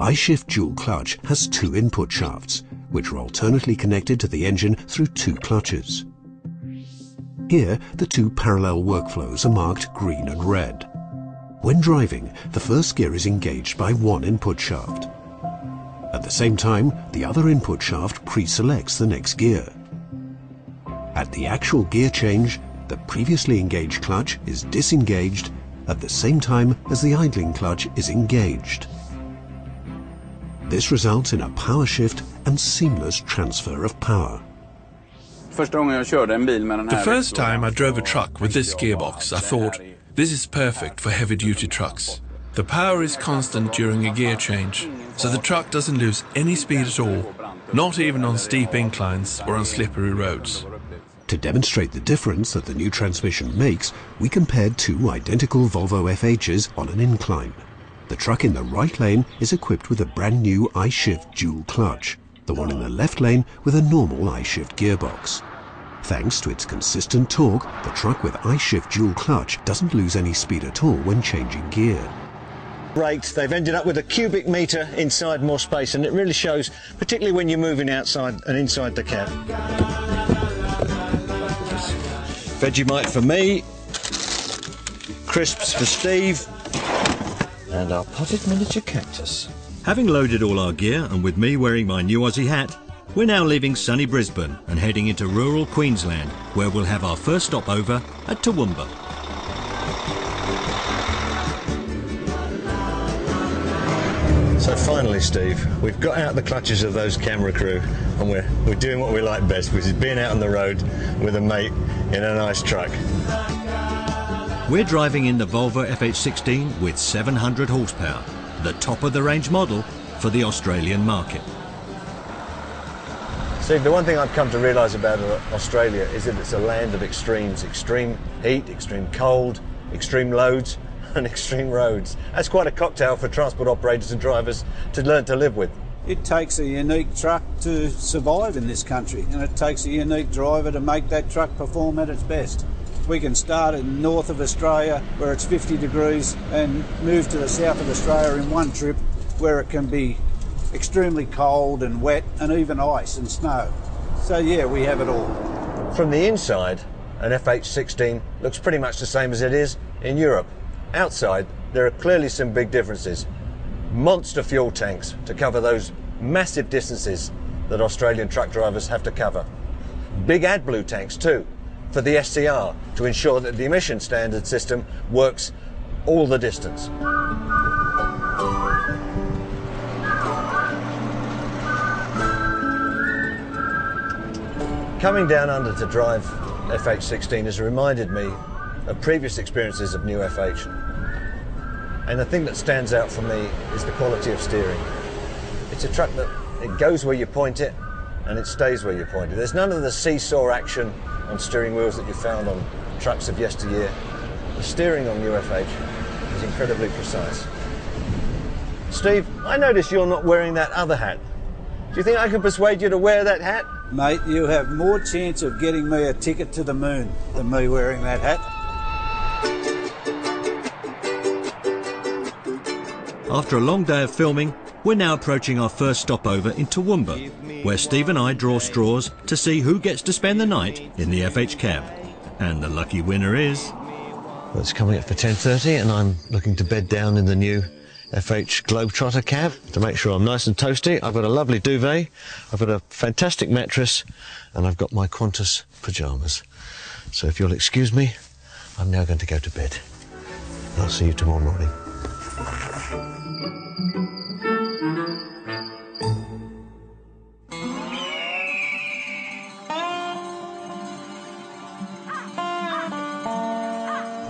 I-shift dual clutch has two input shafts, which are alternately connected to the engine through two clutches. Here, the two parallel workflows are marked green and red. When driving, the first gear is engaged by one input shaft. At the same time, the other input shaft pre-selects the next gear. At the actual gear change, the previously engaged clutch is disengaged at the same time as the idling clutch is engaged. This results in a power shift and seamless transfer of power. The first time I drove a truck with this gearbox, I thought, this is perfect for heavy-duty trucks. The power is constant during a gear change, so the truck doesn't lose any speed at all, not even on steep inclines or on slippery roads. To demonstrate the difference that the new transmission makes, we compared two identical Volvo FHs on an incline. The truck in the right lane is equipped with a brand new I-shift dual clutch, the one in the left lane with a normal I-shift gearbox. Thanks to its consistent torque, the truck with I-shift dual clutch doesn't lose any speed at all when changing gear. Raked, they've ended up with a cubic metre inside more space, and it really shows, particularly when you're moving outside and inside the cab. Vegemite for me, crisps for Steve, and our potted miniature cactus. Having loaded all our gear, and with me wearing my new Aussie hat, we're now leaving sunny Brisbane and heading into rural Queensland, where we'll have our first stopover at Toowoomba. So finally, Steve, we've got out the clutches of those camera crew, and we're doing what we like best, which is being out on the road with a mate in a nice truck. We're driving in the Volvo FH16 with 700 horsepower, the top-of-the-range model for the Australian market. Steve, the one thing I've come to realise about Australia is that it's a land of extremes. Extreme heat, extreme cold, extreme loads and extreme roads. That's quite a cocktail for transport operators and drivers to learn to live with. It takes a unique truck to survive in this country, and it takes a unique driver to make that truck perform at its best. We can start in north of Australia where it's 50 degrees and move to the south of Australia in one trip where it can be extremely cold and wet and even ice and snow. So yeah, we have it all. From the inside, an FH16 looks pretty much the same as it is in Europe. Outside, there are clearly some big differences. Monster fuel tanks to cover those massive distances that Australian truck drivers have to cover. Big AdBlue tanks too, for the SCR, to ensure that the emission standard system works all the distance. Coming down under to drive FH16 has reminded me of previous experiences of new FH. And the thing that stands out for me is the quality of steering. It's a truck that it goes where you point it and it stays where you point it. There's none of the seesaw action on steering wheels that you found on trucks of yesteryear. The steering on new FH is incredibly precise. Steve, I notice you're not wearing that other hat. Do you think I can persuade you to wear that hat? Mate, you have more chance of getting me a ticket to the moon than me wearing that hat. After a long day of filming, we're now approaching our first stopover in Toowoomba, where Steve and I draw straws to see who gets to spend the night in the FH cab. And the lucky winner is... Well, it's coming up for 10:30 and I'm looking to bed down in the new FH Globetrotter cab to make sure I'm nice and toasty. I've got a lovely duvet, I've got a fantastic mattress, and I've got my Qantas pyjamas. So if you'll excuse me, I'm now going to go to bed. I'll see you tomorrow morning.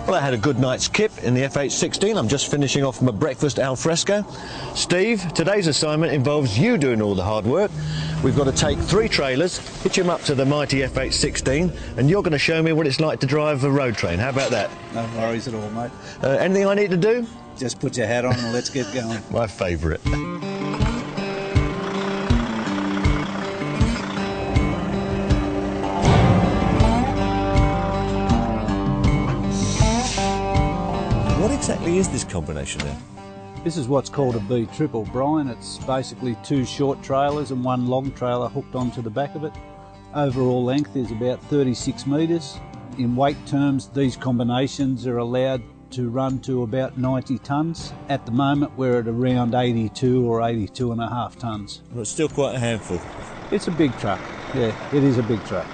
Well, I had a good night's kip in the FH16. I'm just finishing off my breakfast al fresco. Steve, today's assignment involves you doing all the hard work. We've got to take 3 trailers, hitch them up to the mighty FH16, and you're going to show me what it's like to drive a road train. How about that? No worries at all, mate. Anything I need to do? Just put your hat on and let's get going. My favourite. What exactly is this combination then? This is what's called a B triple, Brian. It's basically 2 short trailers and 1 long trailer hooked onto the back of it. Overall length is about 36 metres. In weight terms, these combinations are allowed to run to about 90 tonnes. At the moment, we're at around 82 or 82.5 tonnes. Well, it's still quite a handful. It's a big truck. Yeah, it is a big truck.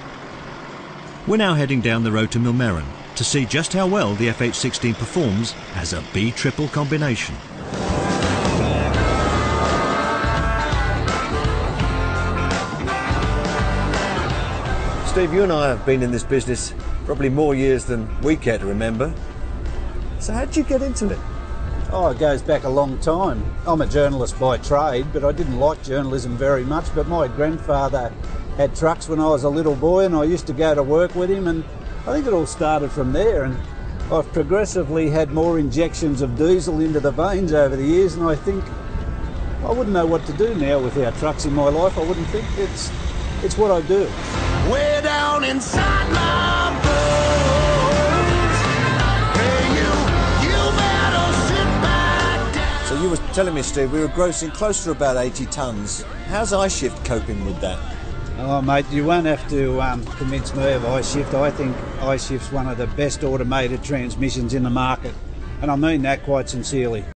We're now heading down the road to Millmerran to see just how well the FH16 performs as a B triple combination. Steve, you and I have been in this business probably more years than we care to remember. So how did you get into it? Oh, it goes back a long time. I'm a journalist by trade, but I didn't like journalism very much. But my grandfather had trucks when I was a little boy, and I used to go to work with him, and I think it all started from there. And I've progressively had more injections of diesel into the veins over the years, and I think I wouldn't know what to do now without trucks in my life. I wouldn't think. It's what I do. Way down inside my bones. Hey, you better sit back down. So you were telling me, Steve, we were grossing close to about 80 tonnes. How's iShift coping with that? Oh, mate, you won't have to convince me of iShift. I think iShift's one of the best automated transmissions in the market, and I mean that quite sincerely.